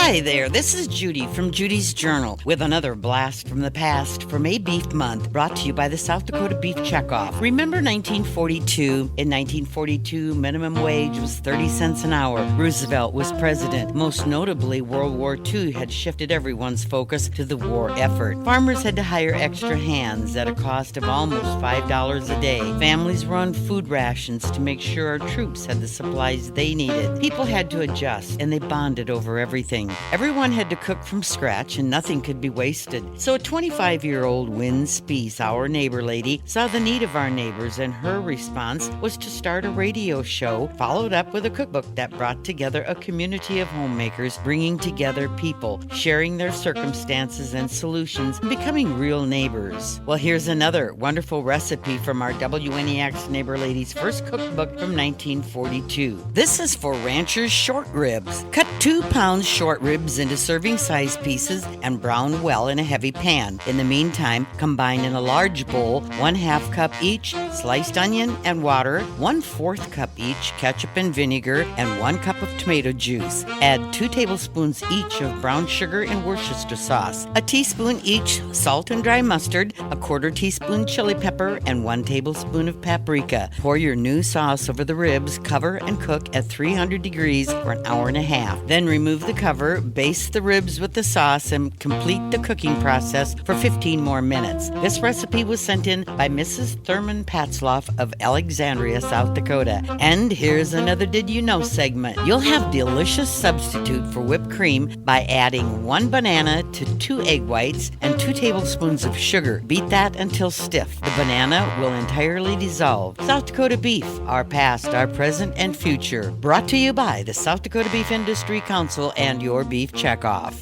Hi there, this is Judy from Judy's Journal with another blast from the past for May Beef Month, brought to you by the South Dakota Beef Checkoff. Remember 1942? In 1942, minimum wage was 30 cents an hour. Roosevelt was president. Most notably, World War II had shifted everyone's focus to the war effort. Farmers had to hire extra hands at a cost of almost $5 a day. Families were on food rations to make sure our troops had the supplies they needed. People had to adjust, and they bonded over everything. Everyone had to cook from scratch, and nothing could be wasted. So a 25-year-old Wynn Speece, our neighbor lady, saw the need of our neighbors, and her response was to start a radio show, followed up with a cookbook that brought together a community of homemakers, bringing together people, sharing their circumstances and solutions, and becoming real neighbors. Well, here's another wonderful recipe from our WNAX Neighbor Lady's first cookbook from 1942. This is for ranchers' short ribs. Cut 2-pound short ribs into serving-size pieces and brown well in a heavy pan. In the meantime, combine in a large bowl 1/2 cup each sliced onion and water, 1/4 cup each ketchup and vinegar, and 1 cup of tomato juice. Add 2 tablespoons each of brown sugar and Worcestershire sauce, a teaspoon each salt and dry mustard, a 1/4 teaspoon chili pepper, and 1 tablespoon of paprika. Pour your new sauce over the ribs, cover and cook at 300 degrees for an hour and a half. Then remove the cover, baste the ribs with the sauce, and complete the cooking process for 15 more minutes. This recipe was sent in by Mrs. Thurman Patzloff of Alexandria, South Dakota. And here's another Did You Know segment. You'll have delicious substitute for whipped cream by adding 1 banana to 2 egg whites and 2 tablespoons of sugar. Beat that until stiff. The banana will entirely dissolve. South Dakota beef, our past, our present, and future. Brought to you by the South Dakota Beef Industry Council and your Beef Checkoff.